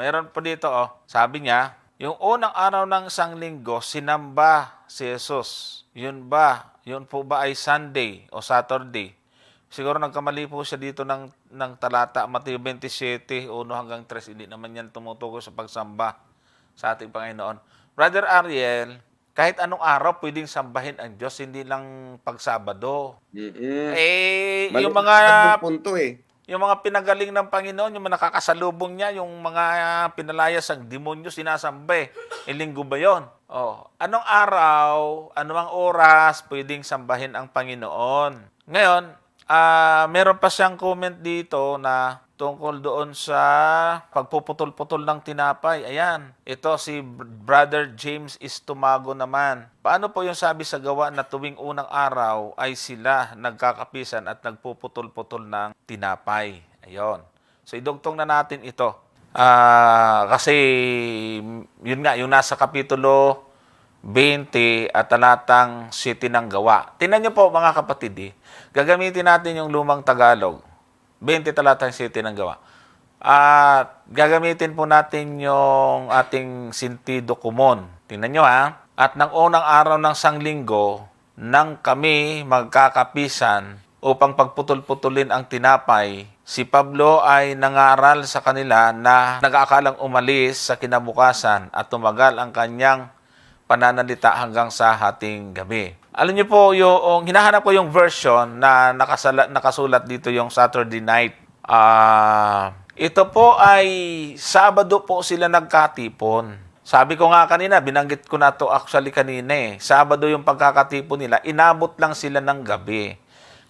Mayroon po dito, sabi niya, yung unang araw ng isang linggo, sinamba si Jesus. Yun po ba ay Sunday o Saturday? Siguro nagkamali po siya dito ng talata, Mateo 27, 1 hanggang 3. Hindi naman yan tumutukoy sa pagsamba sa ating Panginoon. Brother Ariel, kahit anong araw pwedeng sambahin ang Diyos, hindi lang pagsabado. Yung mga Maliwanag punto yung mga pinagaling ng Panginoon, yung mga nakakasalubong niya, yung mga pinalayas ang demonyo, sinasamba linggo ba yun? Anong araw, anong oras pwedeng sambahin ang Panginoon? Ngayon, meron pa siyang comment dito na tungkol doon sa pagpuputol-putol ng tinapay. Ayan, ito si Brother James Istumago naman. Paano po yung sabi sa gawa na tuwing unang araw ay sila nagkakapisan at nagpuputol-putol ng tinapay? Ayun. So idugtong na natin ito. Kasi yun nga, yung nasa kapitulo 20 at talatang 7 ng gawa. Tingnan niyo po mga kapatid, gagamitin natin yung lumang Tagalog. 20 talatang 7 ng gawa. At gagamitin po natin yung ating sentido komon. Tingnan nyo At ng unang araw ng sanglinggo, nang kami magkakapisan upang pagputol-putulin ang tinapay, si Pablo ay nangaral sa kanila na nag-aakalang umalis sa kinabukasan at tumagal ang kanyang pananalita hanggang sa hating gabi. Alam niyo po, yung hinahanap ko yung version na nakasulat dito yung Saturday night. Ito po ay Sabado po sila nagkatipon. Sabi ko nga kanina, binanggit ko na to actually kanina Sabado yung pagkakatipon nila, inabot lang sila ng gabi.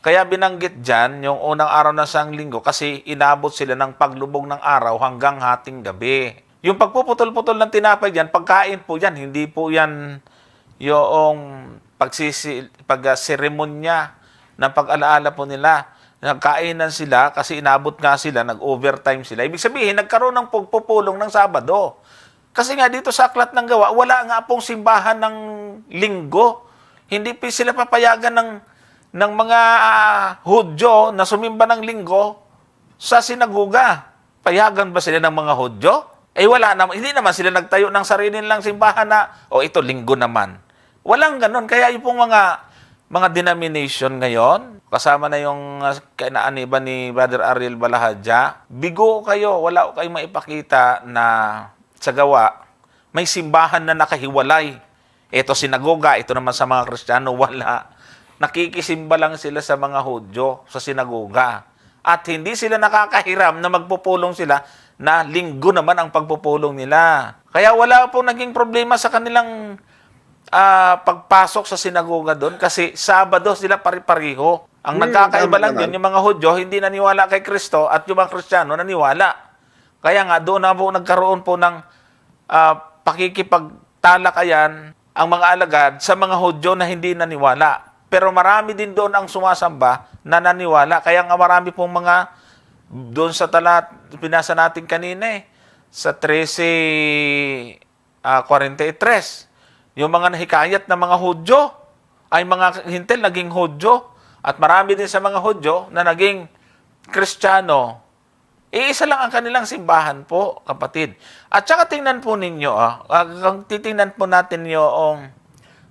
Kaya binanggit dyan yung unang araw na sang linggo kasi inabot sila ng paglubog ng araw hanggang hating gabi. Yung pagpuputol-putol ng tinapay dyan, pagkain po yan, hindi po yan yung pagseremonya ng pag-alaala po nila. Nagkainan sila kasi inabot nga sila, nag-overtime sila. Ibig sabihin, nagkaroon ng pagpupulong ng Sabado. Kasi nga dito sa Aklat ng Gawa, wala nga pong simbahan ng linggo. Hindi pa sila papayagan ng mga Hudyo na sumimba ng linggo sa sinagoga. Payagan ba sila ng mga Hudyo? Wala naman. Hindi naman sila nagtayo ng sarili nilang simbahan na, ito linggo naman. Walang ganon. Kaya yung pong mga denomination ngayon, kasama na yung kainaaniban ni Brother Ariel Balahadja, bigo kayo, wala kayong maipakita na sa gawa, may simbahan na nakahiwalay. Ito sinagoga, ito naman sa mga Kristiyano, wala. Nakikisimba lang sila sa mga Hudyo, sa sinagoga. At hindi sila nakakahiram na magpupulong sila na linggo naman ang pagpupulong nila. Kaya wala po naging problema sa kanilang pagpasok sa sinagoga doon kasi Sabado sila pari-pariho. Ang nagkakaiba lang yun, yung mga Hudyo hindi naniwala kay Kristo at yung mga Kristiyano naniwala. Kaya nga doon na po nagkaroon po ng pakikipagtalakayan ang mga alagad sa mga Hudyo na hindi naniwala. Pero marami din doon ang sumasamba na naniwala. Kaya nga marami pong mga doon sa pinasa natin kanina sa 13:43. Yung mga nahikayat na mga Hudyo ay mga hintil naging Hudyo at marami din sa mga Hudyo na naging Kristiyano. Isa lang ang kanilang simbahan po, kapatid. At saka tingnan po ninyo, titingnan po natin yung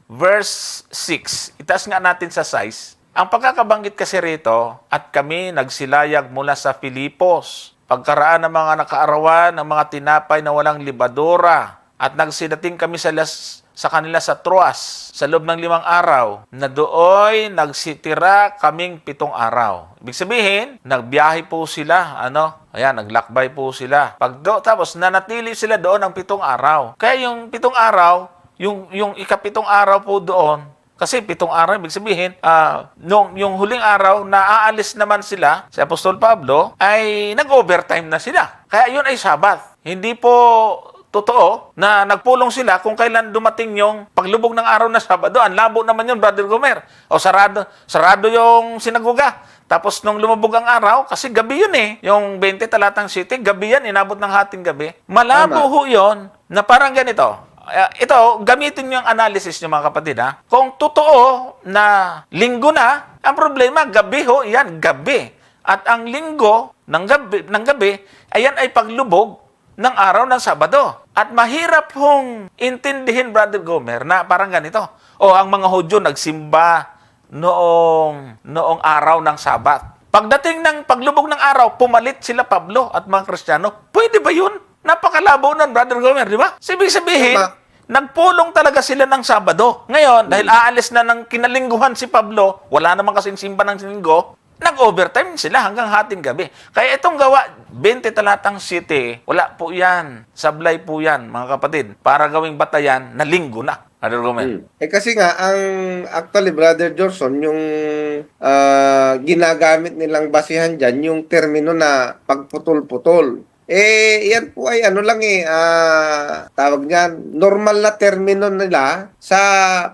verse 6. Itaas nga natin sa size. Ang pagkakabanggit kasi rito, at kami nagsilayag mula sa Filipos, pagkaraan ng mga nakaarawan ng mga tinapay na walang libadura, at nagsidating kami sa kanila sa Troas sa loob ng 5 araw, na dooy nagsitira kaming 7 araw. Ibig sabihin, nagbiyahe po sila, naglakbay po sila. Tapos nanatili sila doon ng 7 araw. Kaya yung 7 araw, yung ika-7 araw po doon, kasi 7 araw, ibig sabihin, yung huling araw na aalis naman sila, si Apostol Pablo, ay nag-overtime na sila. Kaya yun ay Sabat. Hindi po totoo na nagpulong sila kung kailan dumating yung paglubog ng araw na Sabado. Ang labo naman yun, Brother Gomer. Sarado yung sinagoga. Tapos nung lumubog ang araw, kasi gabi yun yung 20 talatang 7, gabi yan, inabot ng hating gabi. Malabo ho yun na parang ganito. Ito, gamitin nyo yung analysis nyo mga kapatid Kung totoo na linggo na, ang problema, gabi ho, yan, gabi. At ang linggo ng gabi ayan ay paglubog ng araw ng Sabado. At mahirap hong intindihin, Brother Gomer, na parang ganito. O, ang mga Hudyo nagsimba noong araw ng Sabat. Pagdating ng paglubog ng araw, pumalit sila Pablo at mga Kristiyano. Pwede ba yun? Napakalabo nun, Brother Gomer, di ba? Ibig sabihin, nagpulong talaga sila ng Sabado. Ngayon, dahil aalis na ng kinalingguhan si Pablo, wala naman kasing simba ng linggo, nag-overtime sila hanggang hating gabi. Kaya itong gawa, 20 talatang city, wala po yan. Sablay po yan, mga kapatid. Para gawing batayan na linggo na. Brother Gomer. Kasi nga, actually, Brother Johnson, yung ginagamit nilang basihan dyan, yung termino na pagputol-putol. Yan po ay tawag niyan, normal na termino nila sa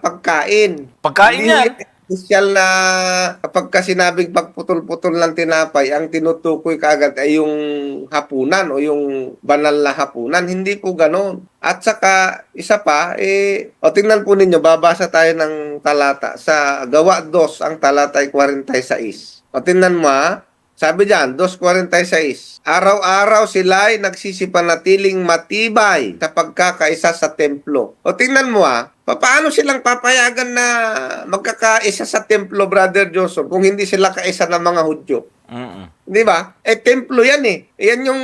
pagkain. Pagkain yan. Special na kapag ka sinabing pagputol-putol ng tinapay, ang tinutukoy kaagad ay yung hapunan o yung banal na hapunan. Hindi po ganon. At saka, isa pa, tingnan po ninyo, babasa tayo ng talata. Sa Gawa 2, ang talata ay 46. Tingnan mo sabi diyan, 2:46. Araw-araw sila ay nagsisipanatiling matibay sa pagkakaisa sa templo. Tingnan mo paano silang papayagan na magkakaisa sa templo, Brother Joseph, kung hindi sila kaisa ng mga Hudyo? Di ba? Templo yan Yan yung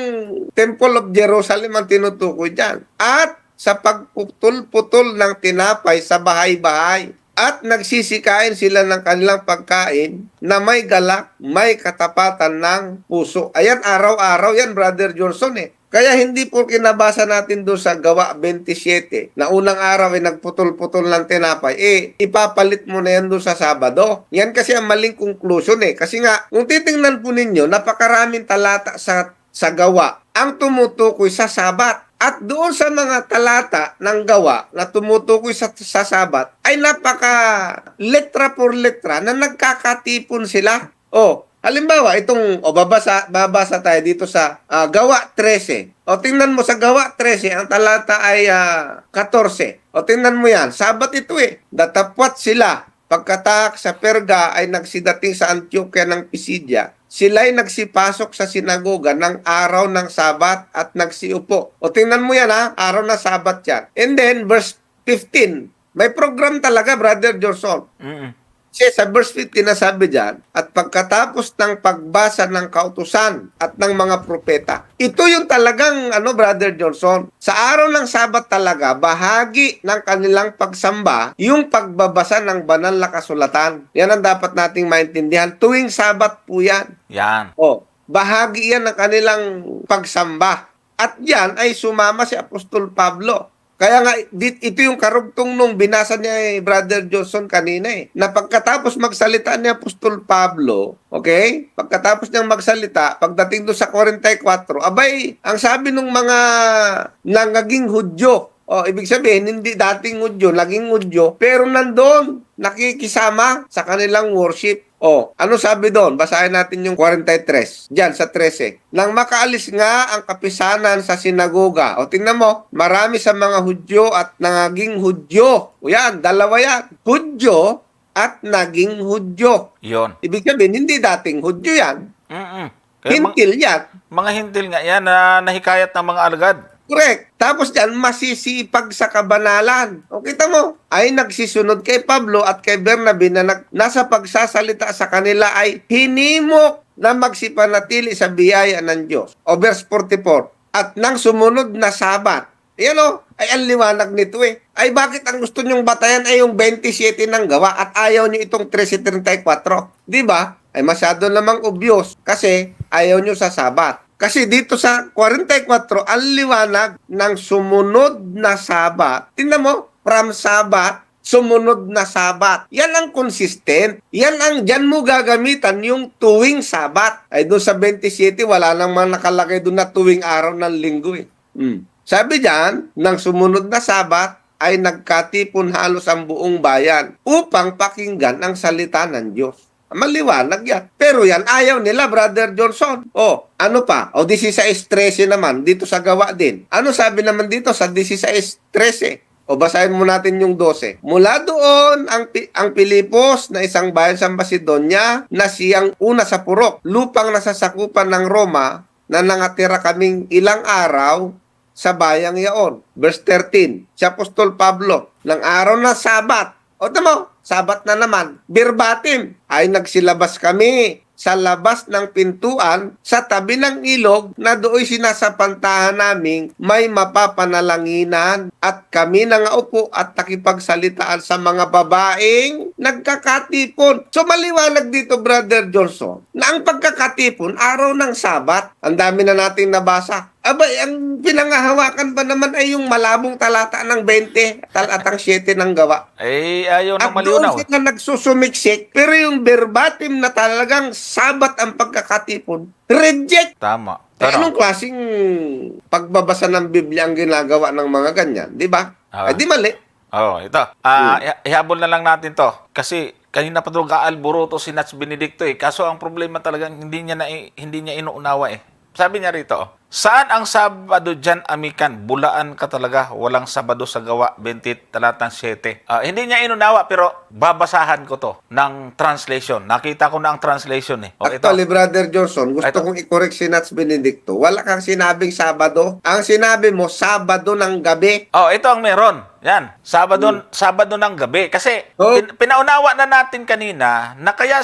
Temple of Jerusalem ang tinutukoy dyan. At sa pagputol-putol ng tinapay sa bahay-bahay. At nagsisikain sila ng kanilang pagkain na may galak, may katapatan ng puso. Ayan, araw-araw yan, Brother Johnson Kaya hindi po kinabasa natin doon sa Gawa 27 na unang araw ay nagputol-putol ng tinapay. Ipapalit mo na yan doon sa Sabado. Yan kasi ang maling conclusion Kasi nga, kung titingnan po ninyo, napakaraming talata sa Gawa ang tumutukoy sa Sabat. At doon sa mga talata ng Gawa na tumutukoy sa Sabat, ay napaka letra por letra na nagkakatipon sila. Halimbawa, babasa tayo dito sa Gawa 13. Tingnan mo sa Gawa 13, ang talata ay 14. Tingnan mo yan, Sabat ito Datapwat sila. Pagkatak sa Perga ay nagsidating sa Antioquia ng Pisidia. Sila'y nagsipasok sa sinagoga ng araw ng Sabat at nagsiupo. Tingnan mo yan araw na Sabat yan. And then, verse 15. May program talaga, Brother Johnson. Kasi sa verse 15 na sabi dyan, at pagkatapos ng pagbasa ng kautusan at ng mga propeta. Ito yung talagang, Brother Johnson, sa araw ng Sabat talaga, bahagi ng kanilang pagsamba, yung pagbabasa ng banal na kasulatan. Yan ang dapat nating maintindihan. Tuwing Sabat po yan. Yan. Bahagi yan ng kanilang pagsamba. At yan ay sumama si Apostol Pablo. Kaya nga, ito yung karugtong nung binasa niya Brother Johnson kanina na pagkatapos magsalita ni Apostol Pablo, pagkatapos niyang magsalita, pagdating doon sa 44, abay, ang sabi ng mga nangaging Hudyo, ibig sabihin, hindi dating Hudyo, naging Hudyo, pero nandun, nakikisama sa kanilang worship. Ano sabi doon? Basahin natin yung 43. Diyan sa 13. Nang makaalis nga ang kapisanan sa sinagoga. Tingnan mo, marami sa mga Hudyo at naging Hudyo. Yan, dalawa yan. Hudyo at naging Hudyo. Yon. Ibig sabihin, hindi dating Hudyo yan. Hintil yan. Mga hintil nga yan na nahikayat ng mga alagad. Correct. Tapos dyan, masisipag sa kabanalan. Kita mo, ay nagsisunod kay Pablo at kay Bernabe na nasa pagsasalita sa kanila ay hinimok na magsipanatili sa biyaya ng Diyos. Verse 44. At nang sumunod na Sabat. Yan ay ang liwanag nito Ay bakit ang gusto nyong batayan ay yung 27 ng Gawa at ayaw nyo itong 13:34? Di ba? Ay masyado namang obvious kasi ayaw nyo sa Sabat. Kasi dito sa 44, ang liwanag ng sumunod na Sabat. Tingnan mo, from Sabat, sumunod na Sabat. Yan ang consistent. Yan ang dyan mo gagamitan yung tuwing Sabat. Ay doon sa 27, wala namang nakalagay doon na tuwing araw ng linggo Sabi dyan, ng sumunod na Sabat, ay nagkatipon halos ang buong bayan upang pakinggan ang salita ng Diyos. Maliwanag yan. Pero yan, ayaw nila, Brother Johnson. Ano pa? 16:13 naman, dito sa Gawa din. Ano sabi naman dito sa 16:13? Basahin mo natin yung 12. Mula doon, ang Pilipos na isang bayan sa Macedonia na siyang una sa purok, lupang nasasakupan ng Roma na nangatira kaming ilang araw sa bayang yaon. Verse 13, si Apostol Pablo, ng araw na Sabat, o tamo, Sabat na naman, verbatim, ay nagsilabas kami sa labas ng pintuan sa tabi ng ilog na do'y sinasapantahan naming may mapapanalanginan at kami nangaupo at nakipagsalitaan sa mga babaeng nagkakatipon. So maliwanag dito, Brother Johnson, na ang pagkakatipon, araw ng Sabat, ang dami na nating nabasa. Abay, ang pinangahawakan ba naman ay yung malabong talata ng 20 talatang 7 ng gawa. Eh, ayaw At na doon malinaw. sila nagsusumiksik, pero yung verbatim na talagang Sabat ang pagkakatipon, reject. Tama. Anong klaseng pagbabasa ng Biblia ang ginagawa ng mga ganyan? Di ba? Ay, di mali. Oh, ito. Ihabol na lang natin to. Kasi kanina pa doon kaalburuto si Nats Benedicto eh. Kaso ang problema talagang hindi niya inuunawa eh. Sabi niya rito, saan ang Sabado dyan, amikan? Bulaan ka talaga. Walang Sabado sa gawa. 20 talatang 7. Hindi niya inunawa pero babasahan ko to ng translation. Nakita ko na ang translation eh. O, ito. Actually, Brother Johnson, gusto Ito. kong i-correct si Nats Benedicto. Wala kang sinabing Sabado. Ang sinabi mo, Sabado ng gabi. Oh, ito ang meron. Yan. Sabado ng gabi. Kasi Oh. pinaunawa na natin kanina na kaya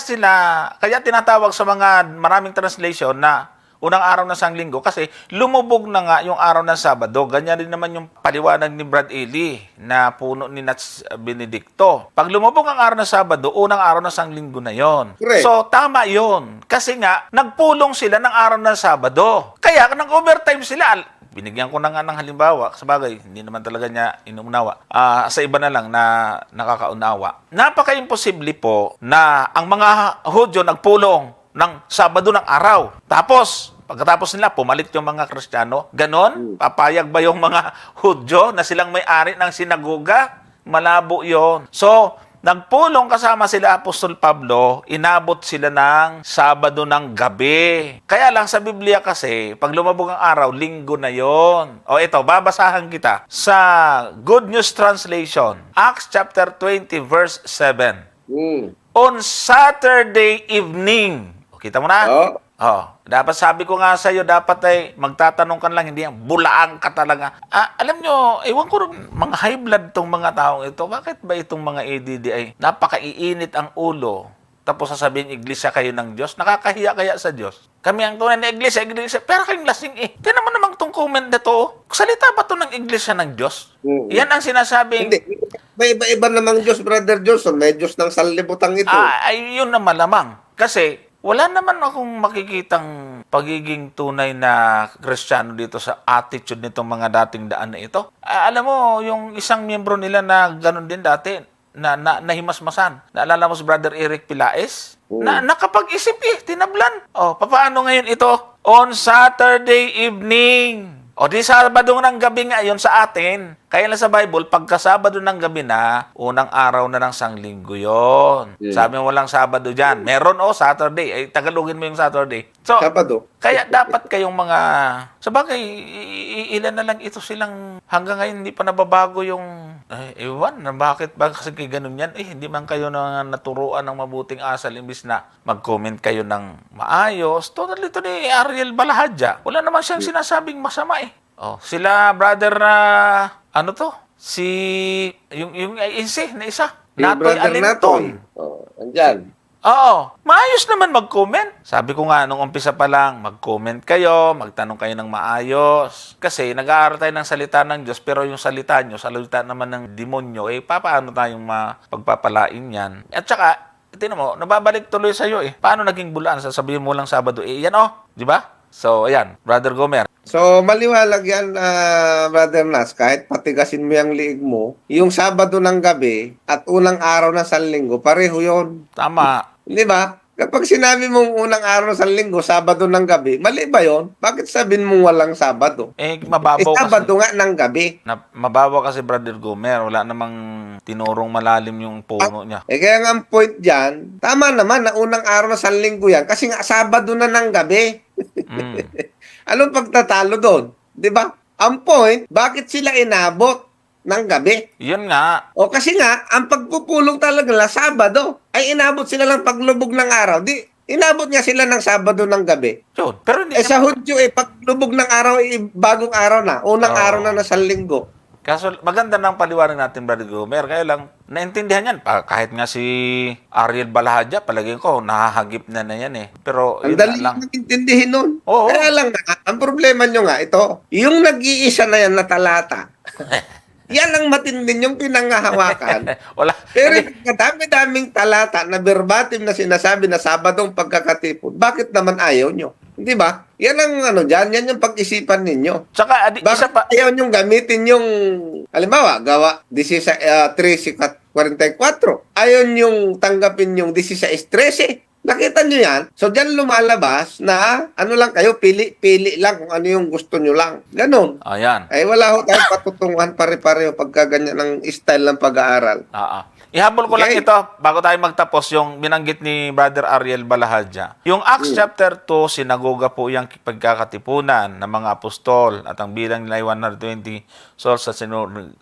tinatawag sa mga maraming translation na unang araw ng Sanglinggo kasi lumubog na nga yung araw ng Sabado. Ganyan din naman yung paliwanag ni Brad Ely na puno ni Nats Benedicto. Pag lumubog ang araw ng Sabado, unang araw ng Sanglinggo na yon. Correct. So, tama yon. Kasi nga, nagpulong sila ng araw ng Sabado. Kaya, nag-overtime sila. Binigyan ko na nga ng halimbawa. Sabagay, hindi naman talaga niya inuunawa. Sa iba na lang na nakakaunawa. Napaka-imposible po na ang mga Hudyo nagpulong ng Sabado ng araw. Tapos, pagkatapos nila, pumalit yung mga Kristiyano. Ganon? Papayag ba yung mga Hudyo na silang may-ari ng sinagoga? Malabo yon. So, nagpulong kasama sila Apostol Pablo, inabot sila ng Sabado ng gabi. Kaya lang sa Biblia kasi, pag lumabog ang araw, linggo na yon. O ito, babasahan kita sa Good News Translation, Acts chapter 20 verse 7. On Saturday evening, kita mo na? Oh. Dapat sabi ko nga sa iyo, dapat ay magtatanong ka lang, hindi yan, bulaan ka talaga. Alam nyo, ewan ko, mga high blood tong mga taong ito. Bakit ba itong mga ADD ay napakaiinit ang ulo? Tapos sasabihin, iglesia kayo ng Diyos. Nakakahiya kaya sa Diyos? Kami ang tunay na iglesia, pero kayong lasing eh. Tinan mo namang tong comment na to. Salita ba to ng iglesia ng Diyos? Yan ang sinasabing... Hindi. May iba-iba namang Diyos, Brother Johnson. May Diyos ng sanlibutan ito. Ay, yun na malamang. Kasi, wala naman akong makikitang pagiging tunay na Kristiyano dito sa attitude nitong mga dating daan na ito. Alam mo, yung isang miyembro nila na ganun din dati, na nahimasmasan. Naalala mo si Brother Eric Pilaes? Na nakapag-isip tinablan. Paano ngayon ito? On Saturday evening. Di Sabado ng gabi nga yun sa atin. Kaya lang sa Bible, pagka Sabado ng gabi na, unang araw na ng Sanglinggo yun. Sabi mo walang Sabado dyan. Meron Saturday. Ay, Tagalogin mo yung Saturday. So, Sabado. kaya dapat kayong mga... Sabagay, ilan na lang ito silang... Hanggang ngayon, hindi pa nababago yung... ewan, bakit ba kasi ganun yan? Hindi man kayo na naturuan ng mabuting asal imbis na mag-comment kayo ng maayos. Totally ito ni Ariel Balahadja. Wala naman siyang sinasabing masama sila brother na yung INC na isa. Natoy Alinton. Andyan. Maayos naman mag-comment. Sabi ko nga, nung umpisa pa lang, mag-comment kayo, magtanong kayo ng maayos. Kasi nag-aaral tayo ng salita ng Diyos, pero yung salita nyo, salita naman ng demonyo, paano tayong mapagpapalain yan? At saka, tinan mo, nababalik tuloy sa'yo Paano naging bulaan? Sasabihin mo lang Sabado, yan di ba? So, ayan, Brother Gomer. So, maliwalag yan, Brother Nas, kahit patigasin mo yung liig mo, yung Sabado ng gabi at unang araw ng Sanlinggo, pareho yon. Tama. Di ba? Kapag sinabi mong unang araw ng Sanlinggo, Sabado ng gabi, mali ba yon? Bakit sabihin mong walang Sabado? Mababaw Sabado kasi. nga ng gabi. Mababaw kasi, Brother Gomer. Wala namang tinurong malalim yung puno niya. Kaya nga ang point dyan, tama naman na unang araw ng Sanlinggo yan, kasi nga Sabado na ng gabi. Anong pagtatalo doon? Di ba? Ang point, bakit sila inabot ng gabi? Yun nga. Kasi nga, ang pagpupulong talaga nila Sabado, ay inabot sila lang paglubog ng araw. Di, Inabot nga sila ng Sabado ng gabi. Yun. Pero hindi Sa Hudyo pag lubog ng araw, bagong araw na. Unang Oo. araw na nasa linggo. Kaso maganda ng paliwanag natin, Brother Gomer. Kaya lang, naintindihan yan. Kahit nga si Ariel Balahadja, palagay ko, nahahagip na yan eh. Pero Ang yun dali lang. intindihin nun. Oo. Kaya lang, ang problema nyo nga, ito, yung nag-iisa na yan na talata, yan ang matindin yung pinangahawakan. Wala. Pero Hindi. yung dami-daming talata na verbatim na sinasabi na Sabadong pagkakatipon, bakit naman ayaw nyo? Di ba? Yan ang dyan, yan yung pag-isipan ninyo. Tsaka, isa Bakit pa, ayaw nyong gamitin yung, halimbawa, gawa 13-44. Ayaw nyong tanggapin yung 16-13. Nakita nyo yan? So, dyan lumalabas na, ano lang kayo, pili lang kung ano yung gusto nyo lang. Ganon. ayan. Ay, wala ho tayong patutunguhan pare-pareho pagka ganyan ang style ng pag-aaral. Ihabol ko lang Okay. ito bago tayo magtapos yung binanggit ni Brother Ariel Balahadja. Yung Acts chapter 2, sinagoga po yung pagkakatipunan ng mga apostol at ang bilang nila ay 120 souls sa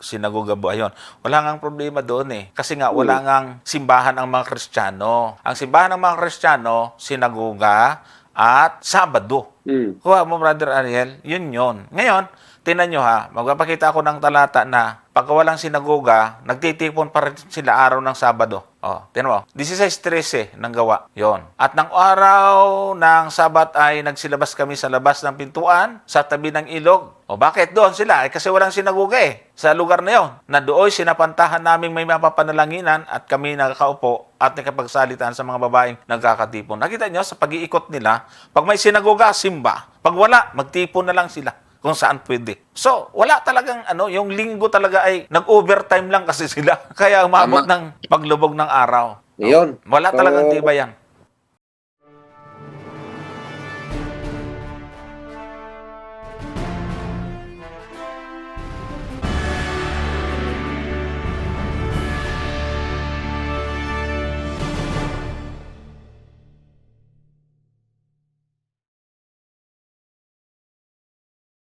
sinagoga po. Ayun. Wala ngang problema doon eh. Kasi nga wala ngang simbahan ang mga Kristiyano. Ang simbahan ng mga Kristiyano, sinagoga at Sabado. Kuha mo, Brother Ariel, yun yun. Ngayon, tinan nyo ha, magpapakita ako ng talata na pagka walang sinagoga, nagtitipon pa rin sila araw ng Sabado. Tinan mo, 16-13 ng gawa. Yon. At ng araw ng Sabat ay nagsilabas kami sa labas ng pintuan, sa tabi ng ilog. Bakit doon sila? Kasi walang sinagoga sa lugar na yon. Na doon sinapantahan naming may mapapanalanginan at kami nakakaupo at nakapagsalitan sa mga babaeng nagkakatipon. Nakita nyo, sa pag-iikot nila, pag may sinagoga, simba. Pag wala, magtipon na lang sila kung saan pwede. So, wala talagang yung linggo talaga ay nag-overtime lang kasi sila. Kaya umabot ng paglubog ng araw. Yun. Wala So, talagang tibayan.